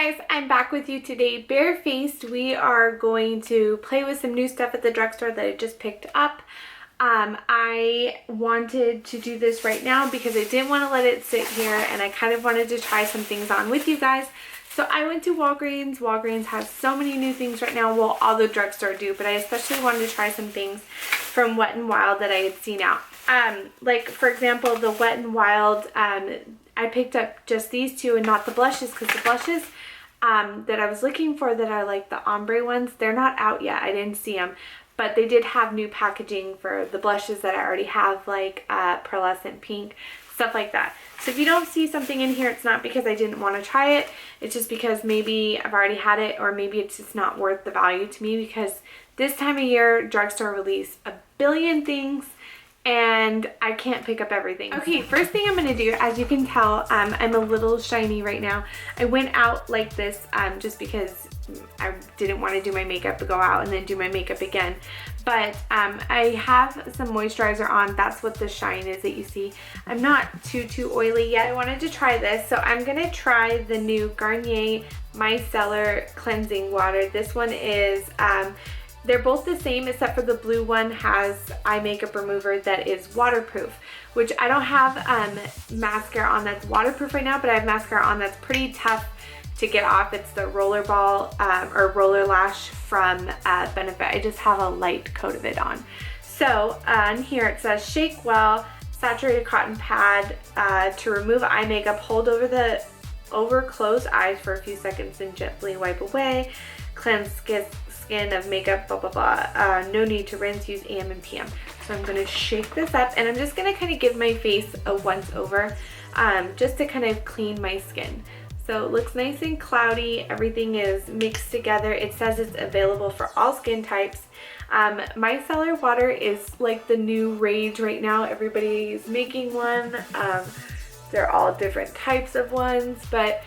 guys, I'm back with you today barefaced. We are going to play with some new stuff at the drugstore that I just picked up. I wanted to do this right now because I didn't want to let it sit here, and I kind of wanted to try some things on with you guys. So I went to Walgreens. Walgreens has so many new things right now. Well, all the drugstore do, but I especially wanted to try some things from Wet n Wild that I had seen out. Like for example, the Wet n Wild, I picked up just these two and not the blushes, because the blushes that I was looking for, that are like the ombre ones, they're not out yet. I didn't see them, but they did have new packaging for the blushes that I already have, like pearlescent pink, stuff like that. So if you don't see something in here, it's not because I didn't want to try it. It's just because maybe I've already had it, or maybe it's just not worth the value to me, because this time of year, drugstore release a billion things and I can't pick up everything. Okay, first thing I'm gonna do, as you can tell, I'm a little shiny right now. I went out like this just because I didn't want to do my makeup, go out and then do my makeup again. But I have some moisturizer on. That's what the shine is that you see. I'm not too oily yet. I wanted to try this, so I'm gonna try the new Garnier Micellar Cleansing Water. This one is they're both the same, except for the blue one has eye makeup remover that is waterproof, which I don't have mascara on that's waterproof right now, but I have mascara on that's pretty tough to get off. It's the roller ball or roller lash from Benefit. I just have a light coat of it on. So on here it says shake well, saturated cotton pad to remove eye makeup, hold over closed eyes for a few seconds and gently wipe away, cleanse skin of makeup, blah blah blah. No need to rinse, use AM and PM. So I'm gonna shake this up, and I'm just gonna kind of give my face a once over just to kind of clean my skin. So it looks nice and cloudy. Everything is mixed together. It says it's available for all skin types. Micellar water is like the new rage right now. Everybody's making one. They're all different types of ones, but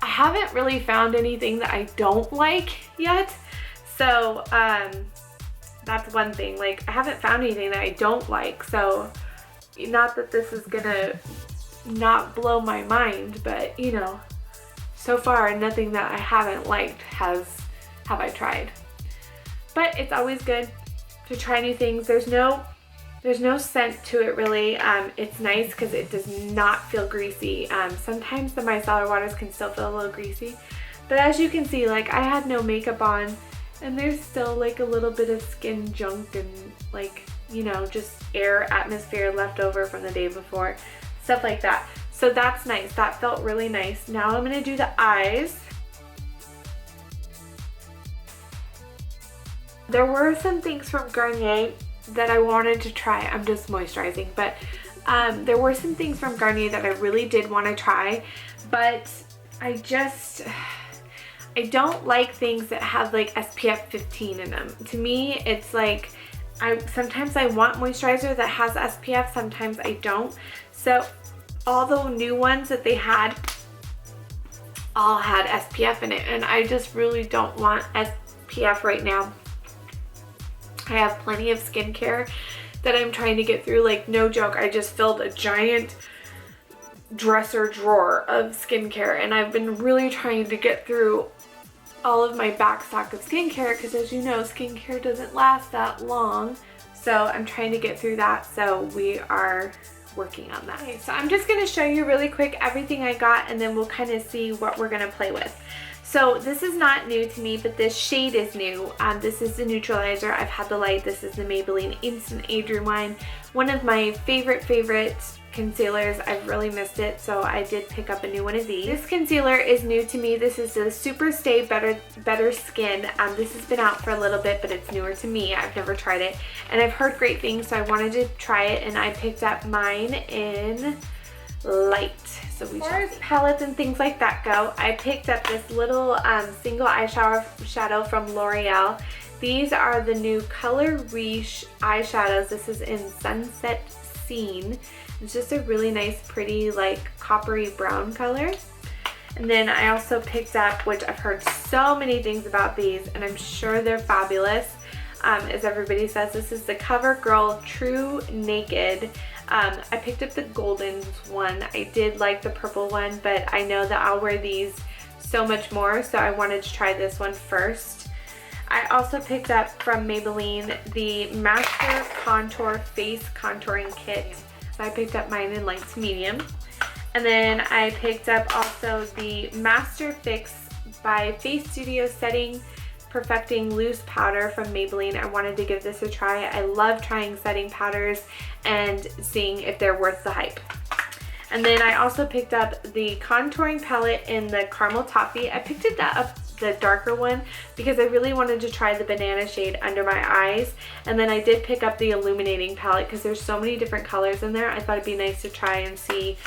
I haven't really found anything that I don't like yet. So that's one thing. Like, I haven't found anything that I don't like. So not that this is gonna not blow my mind, but you know, so far nothing that I haven't liked have I tried. But it's always good to try new things. There's no scent to it really. It's nice because it does not feel greasy. Sometimes the micellar waters can still feel a little greasy, but as you can see, like, I had no makeup on and there's still like a little bit of skin junk and, like, you know, just air atmosphere left over from the day before, stuff like that. So that's nice. That felt really nice. Now I'm gonna do the eyes. There were some things from Garnier that I wanted to try. I'm just moisturizing, but there were some things from Garnier that I really did want to try, but I don't like things that have like SPF 15 in them. To me, it's like, sometimes I want moisturizer that has SPF, sometimes I don't. So all the new ones that they had all had SPF in it, and I just really don't want SPF right now. I have plenty of skincare that I'm trying to get through. Like, no joke, I just filled a giant dresser drawer of skincare, and I've been really trying to get through all of my back stock of skincare, because as you know, skincare doesn't last that long. So I'm trying to get through that, so we are working on that. Okay, so I'm just going to show you really quick everything I got, and then we'll kind of see what we're going to play with. So this is not new to me, but this shade is new. This is the neutralizer. I've had the light. This is the Maybelline Instant Age Rewind. One of my favorite concealers. I've really missed it, so I did pick up a new one of these. This concealer is new to me. This is the Super Stay Better Skin. This has been out for a little bit, but it's newer to me. I've never tried it, and I've heard great things, so I wanted to try it, and I picked up mine in light. So as far as palettes and things like that go, I picked up this little single eyeshadow from L'Oreal. These are the new Color Riche eyeshadows. This is in Sunset Scene. It's just a really nice, pretty, like, coppery brown color. And then I also picked up, which I've heard so many things about these, and I'm sure they're fabulous. As everybody says, this is the CoverGirl True Naked. I picked up the golden one. I did like the purple one, but I know that I'll wear these so much more, so I wanted to try this one first. I also picked up from Maybelline the Master Contour Face Contouring Kit. So I picked up mine in light to medium. And then I picked up also the Master Fix by Face Studio Setting Perfecting Loose Powder from Maybelline. I wanted to give this a try. I love trying setting powders and seeing if they're worth the hype. And then I also picked up the contouring palette in the Caramel Toffee. I picked it up the darker one because I really wanted to try the banana shade under my eyes. And then I did pick up the illuminating palette because there's so many different colors in there. I thought it'd be nice to try and see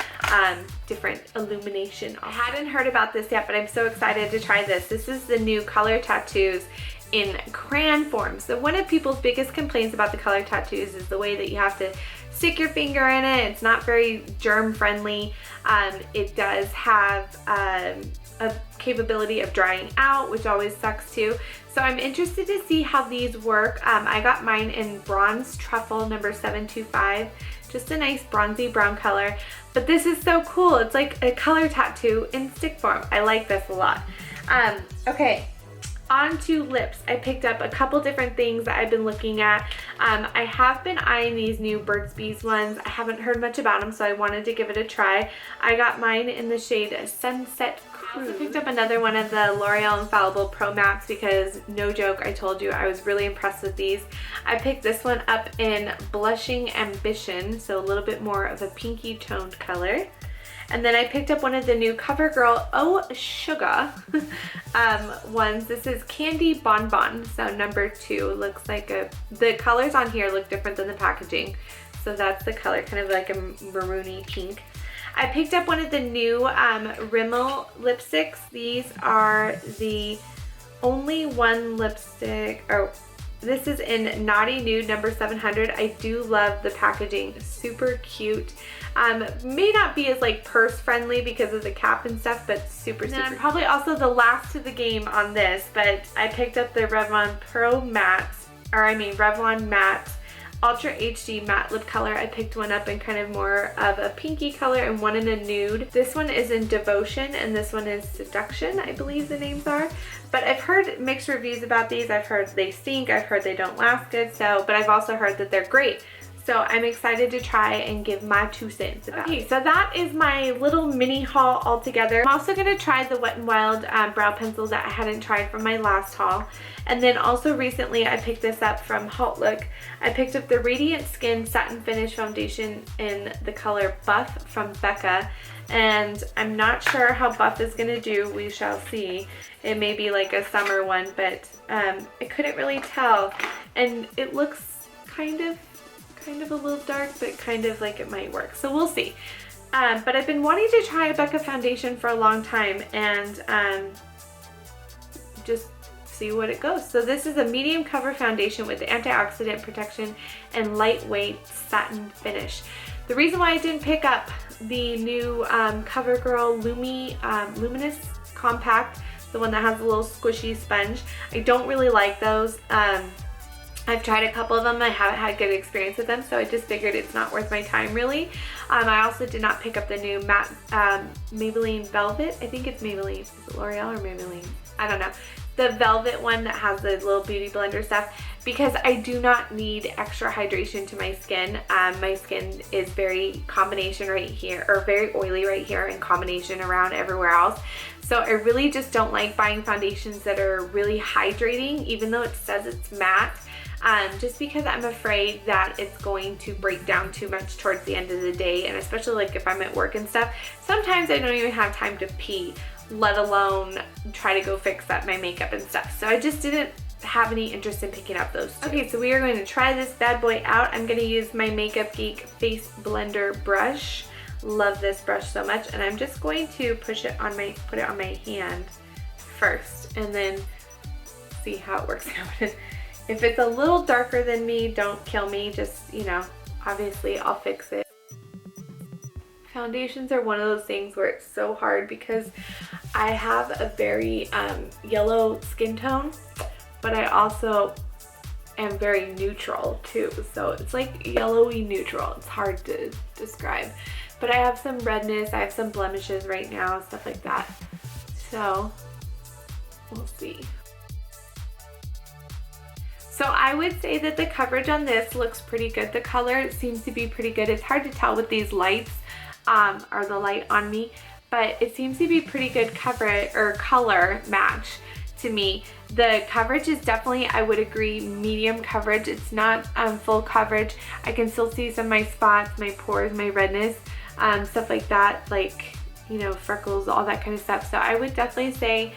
different illumination. I hadn't heard about this yet, but I'm so excited to try this. This is the new Color Tattoos in crayon form. So one of people's biggest complaints about the Color Tattoos is the way that you have to stick your finger in it. It's not very germ friendly. It does have a capability of drying out, which always sucks too. So I'm interested to see how these work. I got mine in Bronze Truffle number 725. Just a nice bronzy brown color. But this is so cool. It's like a color tattoo in stick form. I like this a lot. Okay. On to lips. I picked up a couple different things that I've been looking at. I have been eyeing these new Burt's Bees ones. I haven't heard much about them, so I wanted to give it a try. I got mine in the shade Sunset Cruise. I also picked up another one of the L'Oreal Infallible Pro Mattes because, no joke, I told you I was really impressed with these. I picked this one up in Blushing Ambition, so a little bit more of a pinky toned color. And then I picked up one of the new CoverGirl Oh Sugar ones. This is Candy Bonbon, so number 2. Looks like the colors on here look different than the packaging. So that's the color, kind of like a maroony pink. I picked up one of the new Rimmel lipsticks. These are the only one lipstick, this is in Naughty Nude number 700. I do love the packaging, super cute. May not be as like purse friendly because of the cap and stuff, but super. And then I'm probably also the last to the game on this, but I picked up the Revlon Matte Ultra HD Matte Lip Color. I picked one up in kind of more of a pinky color and one in a nude. This one is in Devotion and this one is Seduction, I believe the names are. But I've heard mixed reviews about these. I've heard they stink, I've heard they don't last good, but I've also heard that they're great. So I'm excited to try and give my 2 cents about it. Okay, so that is my little mini haul all together. I'm also going to try the Wet n Wild brow pencil that I hadn't tried from my last haul. And then also recently I picked this up from Halt Look. I picked up the Radiant Skin Satin Finish Foundation in the color Buff from Becca. And I'm not sure how Buff is going to do. We shall see. It may be like a summer one, but I couldn't really tell. And it looks kind of a little dark, but kind of like it might work. So we'll see. But I've been wanting to try a Becca foundation for a long time and just see what it goes. So this is a medium cover foundation with antioxidant protection and lightweight satin finish. The reason why I didn't pick up the new CoverGirl Luminous Compact, the one that has a little squishy sponge, I don't really like those. I've tried a couple of them. I haven't had good experience with them, so I just figured it's not worth my time really. I also did not pick up the new matte Maybelline Velvet. I think it's Maybelline. Is it L'Oreal or Maybelline? I don't know. The Velvet one that has the little beauty blender stuff, because I do not need extra hydration to my skin. My skin is very combination right here, or very oily right here and combination around everywhere else. So I really just don't like buying foundations that are really hydrating, even though it says it's matte. Just because I'm afraid that it's going to break down too much towards the end of the day, and especially like if I'm at work and stuff, sometimes I don't even have time to pee, let alone try to go fix up my makeup and stuff. So I just didn't have any interest in picking up those two. Okay, so we are going to try this bad boy out. I'm going to use my Makeup Geek Face Blender brush. Love this brush so much, and I'm just going to put it on my hand first and then see how it works out. If it's a little darker than me, don't kill me. Just, you know, obviously I'll fix it. Foundations are one of those things where it's so hard because I have a very yellow skin tone, but I also am very neutral too. So it's like yellowy neutral. It's hard to describe. But I have some redness, I have some blemishes right now, stuff like that. So we'll see. So I would say that the coverage on this looks pretty good. The color seems to be pretty good. It's hard to tell with these lights, or the light on me, but it seems to be pretty good coverage or color match to me. The coverage is definitely, I would agree, medium coverage. It's not full coverage. I can still see some of my spots, my pores, my redness, stuff like that, like, you know, freckles, all that kind of stuff. So I would definitely say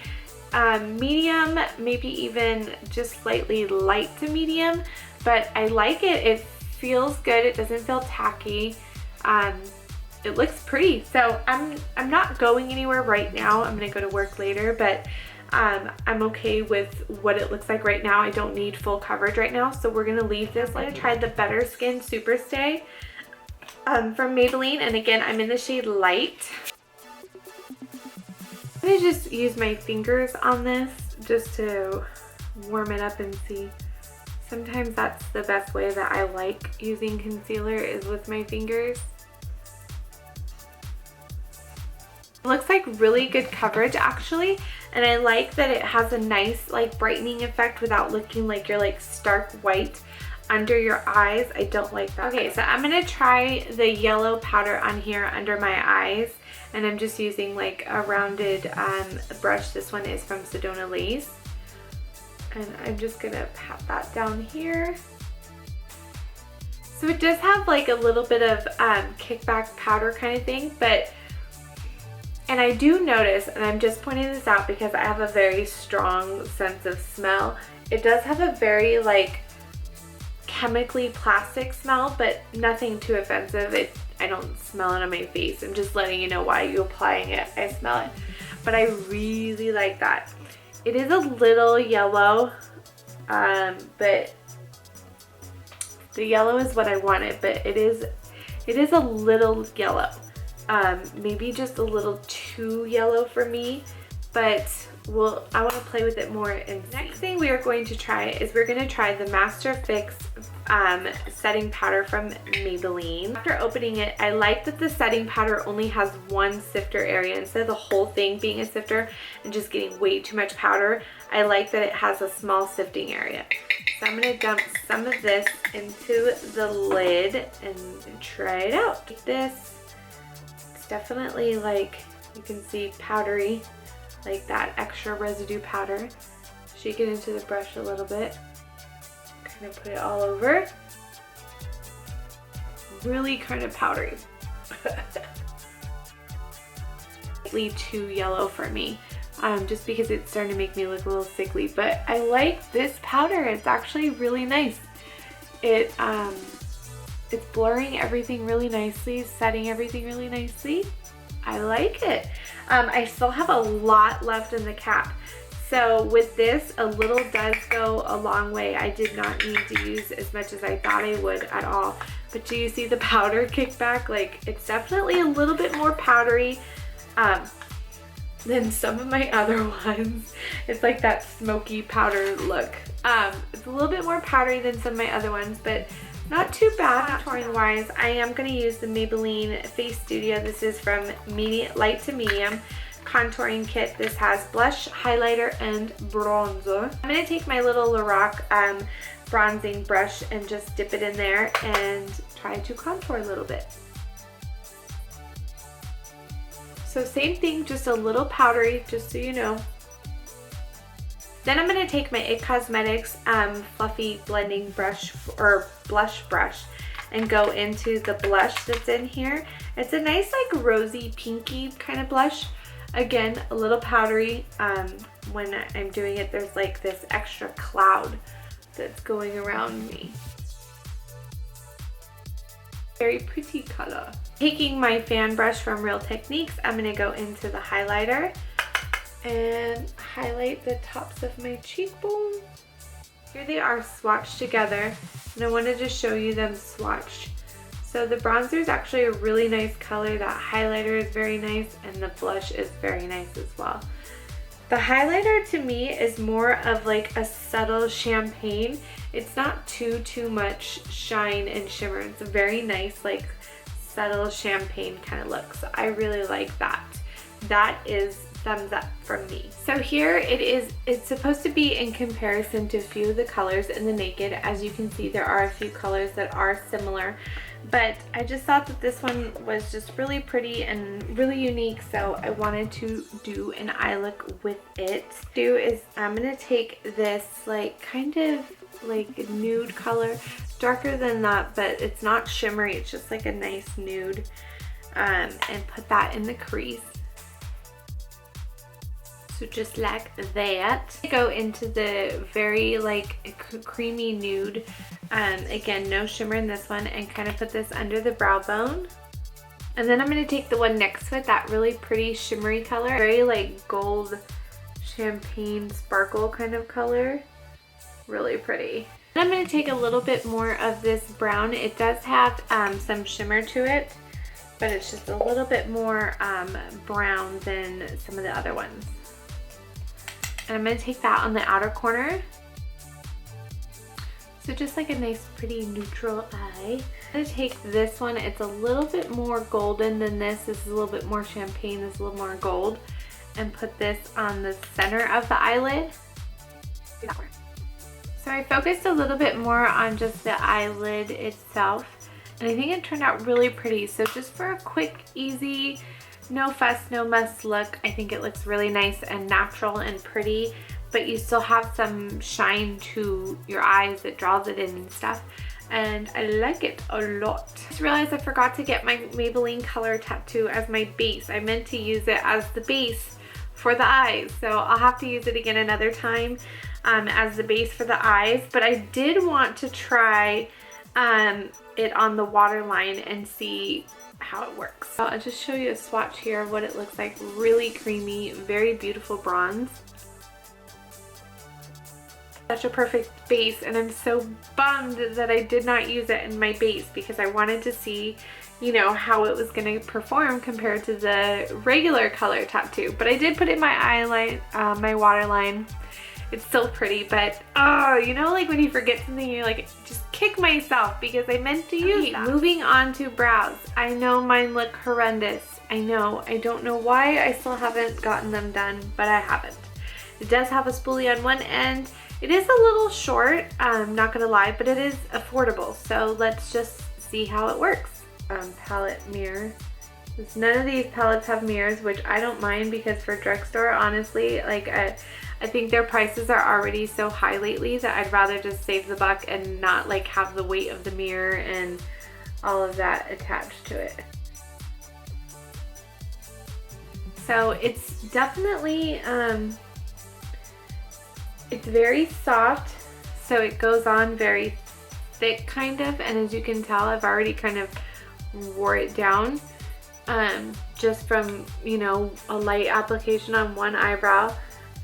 medium, maybe even just slightly light to medium, but I like it. It feels good. It doesn't feel tacky. It looks pretty. So I'm not going anywhere right now. I'm gonna go to work later, but I'm okay with what it looks like right now. I don't need full coverage right now, so we're gonna leave this. I'm gonna try the Better Skin Super Stay from Maybelline, and again, I'm in the shade Light. I'm gonna just use my fingers on this just to warm it up and see. Sometimes that's the best way that I like using concealer, is with my fingers. It looks like really good coverage actually, and I like that it has a nice like brightening effect without looking like you're like stark white under your eyes. I don't like that. Okay, so I'm gonna try the yellow powder on here under my eyes, and I'm just using like a rounded brush. This one is from Sedona Lace, and I'm just gonna pat that down here. So it does have like a little bit of kickback powder kind of thing, but and I do notice, and I'm just pointing this out because I have a very strong sense of smell, it does have a very like chemically plastic smell, but nothing too offensive. I don't smell it on my face. I'm just letting you know why you applying it. I smell it, but I really like that. It is a little yellow, but the yellow is what I wanted, but it is a little yellow. Maybe just a little too yellow for me, but I want to play with it more. And next thing we are going to try is we're going to try the Master Fix setting powder from Maybelline. After opening it, I like that the setting powder only has one sifter area instead of the whole thing being a sifter and just getting way too much powder. I like that it has a small sifting area. So I'm going to dump some of this into the lid and try it out. Like this. Definitely, like you can see, powdery, like that extra residue powder. Shake it into the brush a little bit, kind of put it all over. Really kind of powdery. Slightly too yellow for me, just because it's starting to make me look a little sickly, but I like this powder. It's actually really nice. It's blurring everything really nicely, setting everything really nicely. I like it. I still have a lot left in the cap. So with this, a little does go a long way. I did not need to use as much as I thought I would at all. But do you see the powder kickback? Like, it's definitely a little bit more powdery than some of my other ones. It's like that smoky powder look. It's a little bit more powdery than some of my other ones, but not too bad. Contouring wise, I am going to use the Maybelline Face Studio. This is from light to medium contouring kit. This has blush, highlighter, and bronzer. I'm going to take my little Lorac bronzing brush and just dip it in there and try to contour a little bit. So same thing, just a little powdery, just so you know. Then I'm going to take my IT Cosmetics fluffy blending brush or blush brush and go into the blush that's in here. It's a nice like rosy pinky kind of blush. Again, a little powdery. When I'm doing it, there's like this extra cloud that's going around me. Very pretty color. Taking my fan brush from Real Techniques, I'm going to go into the highlighter and highlight the tops of my cheekbones. Here they are swatched together, and I wanted to show you them swatched. So the bronzer is actually a really nice color, that highlighter is very nice, and the blush is very nice as well. The highlighter to me is more of like a subtle champagne. It's not too much shine and shimmer. It's a very nice like subtle champagne kind of look, so I really like that. That is thumbs up from me. So here it is. It's supposed to be in comparison to a few of the colors in the Naked. As you can see, there are a few colors that are similar, but I just thought that this one was just really pretty and really unique, so I wanted to do an eye look with it. I'm gonna take this like kind of like nude color, darker than that, but it's not shimmery, it's just like a nice nude, and put that in the crease. So just like that. Go into the very like creamy nude, again no shimmer in this one, and kind of put this under the brow bone. And then I'm going to take the one next to it, that really pretty shimmery color, very like gold champagne sparkle kind of color, really pretty. And I'm going to take a little bit more of this brown. It does have some shimmer to it, but it's just a little bit more brown than some of the other ones. And I'm going to take that on the outer corner. So just like a nice pretty neutral eye. I'm going to take this one. It's a little bit more golden than this. This is a little bit more champagne. This is a little more gold. And put this on the center of the eyelid. So I focused a little bit more on just the eyelid itself. And I think it turned out really pretty. So just for a quick, easy, no fuss, no muss look, I think it looks really nice and natural and pretty, but you still have some shine to your eyes that draws it in and stuff. And I like it a lot. I just realized I forgot to get my Maybelline color tattoo as my base. I meant to use it as the base for the eyes, so I'll have to use it again another time as the base for the eyes. But I did want to try it on the waterline and see how it works. So I'll just show you a swatch here of what it looks like. Really creamy, very beautiful bronze. Such a perfect base, and I'm so bummed that I did not use it in my base because I wanted to see, you know, how it was going to perform compared to the regular color tattoo. But I did put it in my eyeline, my waterline. It's still pretty, but oh, you know, like when you forget something, you're like, just kick myself because I meant to use that. Moving on to brows. I know mine look horrendous. I know. I don't know why I still haven't gotten them done, but I haven't. It does have a spoolie on one end. It is a little short, I'm not gonna lie, but it is affordable. So let's just see how it works. Palette mirror. None of these palettes have mirrors, which I don't mind because for drugstore, honestly, like I think their prices are already so high lately that I'd rather just save the buck and not like have the weight of the mirror and all of that attached to it. So it's definitely, it's very soft, so it goes on very thick kind of, and as you can tell, I've already kind of wore it down just from, you know, a light application on one eyebrow,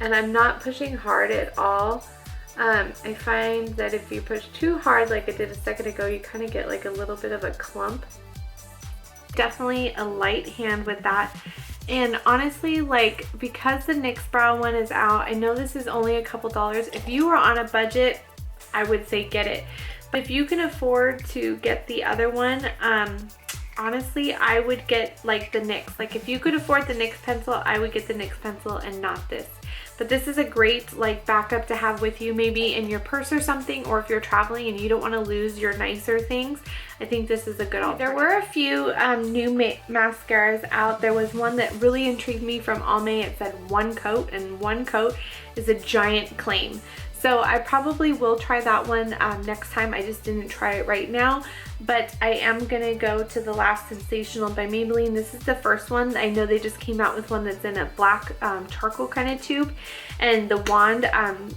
and I'm not pushing hard at all. I find that if you push too hard like I did a second ago, you kind of get like a little bit of a clump. Definitely a light hand with that. And honestly, like, because the NYX brow one is out, I know this is only a couple dollars. If you are on a budget, I would say get it. But if you can afford to get the other one, honestly, I would get like the NYX. Like if you could afford the NYX pencil, I would get the NYX pencil and not this. But this is a great like backup to have with you maybe in your purse or something, or if you're traveling and you don't want to lose your nicer things. I think this is a good alternative. There were a few new mascaras out. There was one that really intrigued me from Almay. It said one coat, and one coat is a giant claim. So I probably will try that one next time. I just didn't try it right now, but I am gonna go to the Last Sensational by Maybelline. This is the first one. I know they just came out with one that's in a black charcoal kind of tube, and the wand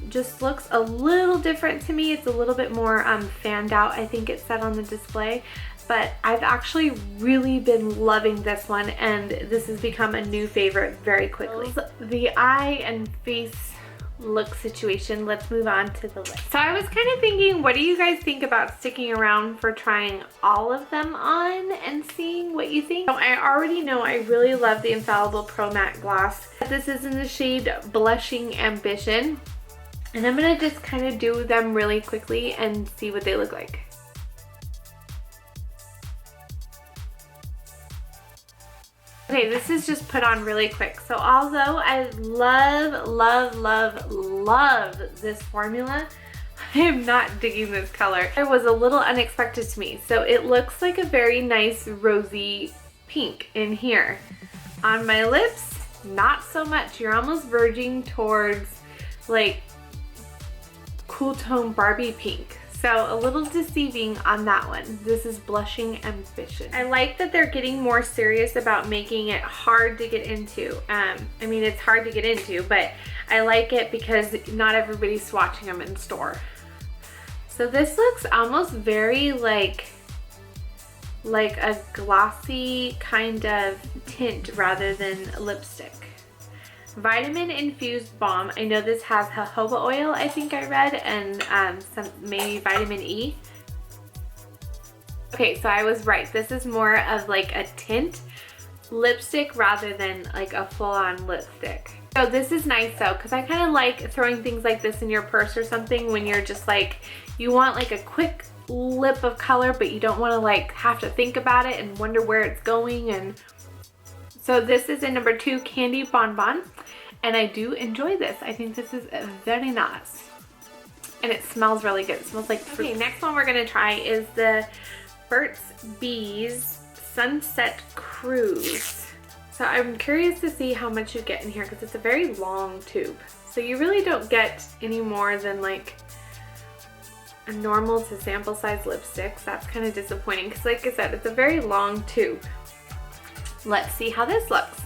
just looks a little different to me. It's a little bit more fanned out, I think it said on the display. But I've actually really been loving this one, and this has become a new favorite very quickly. The eye and face look situation, let's move on to the lip. So I was kind of thinking, what do you guys think about sticking around for trying all of them on and seeing what you think? So I already know I really love the Infallible Pro Matte Gloss. This is in the shade Blushing Ambition, and I'm gonna just kind of do them really quickly and see what they look like. Okay, this is just put on really quick. So although I love, love, love, love this formula, I am not digging this color. It was a little unexpected to me. So it looks like a very nice rosy pink in here. On my lips, not so much. You're almost verging towards like cool tone Barbie pink. So a little deceiving on that one. This is Blushing Ambition. I like that they're getting more serious about making it hard to get into. I mean, it's hard to get into, but I like it because not everybody's swatching them in store. So this looks almost very like a glossy kind of tint rather than lipstick. Vitamin infused balm. I know this has jojoba oil, I think I read, and some maybe vitamin E. Okay, so I was right. This is more of like a tint lipstick rather than like a full-on lipstick. So this is nice though, because I kind of like throwing things like this in your purse or something when you're just like, you want like a quick lip of color, but you don't want to like have to think about it and wonder where it's going. And so this is in number 2, Candy Bonbon, and I do enjoy this. I think this is very nice, and it smells really good. It smells like fruit. Okay, next one we're gonna try is the Burt's Bees Sunset Cruise. So I'm curious to see how much you get in here because it's a very long tube. So you really don't get any more than like a normal to sample size lipstick. So that's kind of disappointing because like I said, it's a very long tube. Let's see how this looks.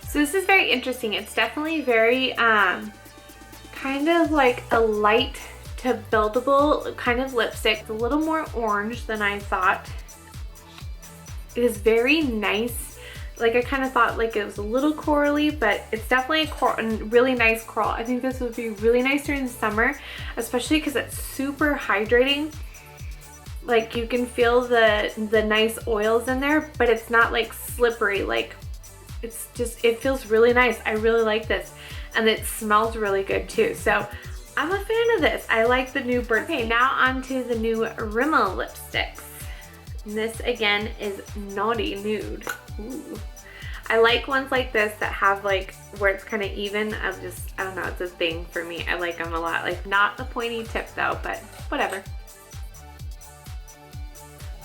So this is very interesting. It's definitely very kind of like a light to buildable kind of lipstick. It's a little more orange than I thought. It is very nice. Like I kind of thought like it was a little corally, but it's definitely a really nice coral. I think this would be really nice during the summer, especially because it's super hydrating. Like you can feel the nice oils in there, but it's not like slippery. Like it's just, it feels really nice. I really like this, and it smells really good too. So I'm a fan of this. I like the new Burt's. Okay, now on to the new Rimmel lipsticks. And this again is Naughty Nude. Ooh. I like ones like this that have like where it's kind of even. I don't know, it's a thing for me. I like them a lot. Like not a pointy tip though, but whatever.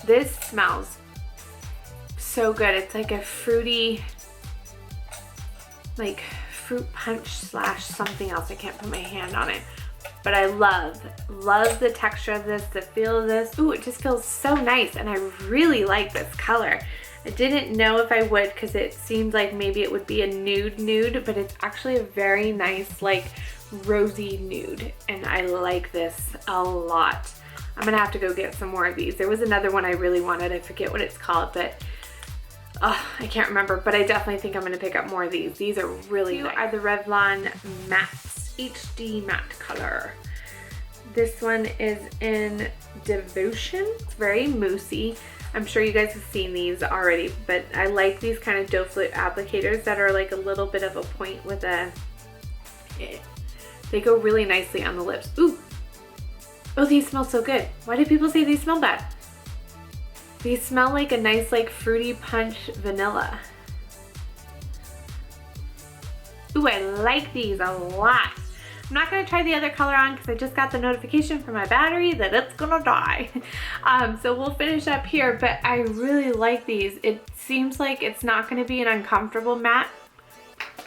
This smells so good. It's like a fruity, like fruit punch slash something else. I can't put my hand on it, but I love the texture of this, the feel of this. Ooh, it just feels so nice, and I really like this color. I didn't know if I would because it seemed like maybe it would be a nude, but it's actually a very nice like rosy nude, and I like this a lot. I'm gonna have to go get some more of these. There was another one I really wanted. I forget what it's called, but I can't remember, but I definitely think I'm gonna pick up more of these. These are really nice. Are the Revlon Mattes HD Matte Color. This one is in Devotion. It's very moussey. I'm sure you guys have seen these already, but I like these kind of doe foot applicators that are like a little bit of a point with a, they go really nicely on the lips. Ooh. Oh, these smell so good. Why do people say these smell bad? These smell like a nice like fruity punch vanilla. Ooh, I like these a lot. I'm not gonna try the other color on because I just got the notification from my battery that it's gonna die. So we'll finish up here, but I really like these. It seems like it's not gonna be an uncomfortable matte.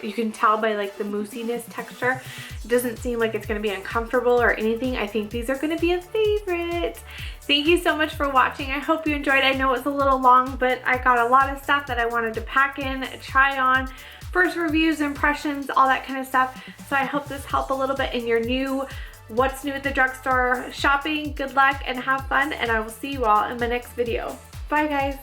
You can tell by like the moussiness texture. It doesn't seem like it's gonna be uncomfortable or anything. I think these are gonna be a favorite. Thank you so much for watching. I hope you enjoyed. I know it's a little long, but I got a lot of stuff that I wanted to pack in, try on, first reviews, impressions, all that kind of stuff. So I hope this helped a little bit in your new what's new at the drugstore shopping. Good luck and have fun, and I will see you all in my next video. Bye guys.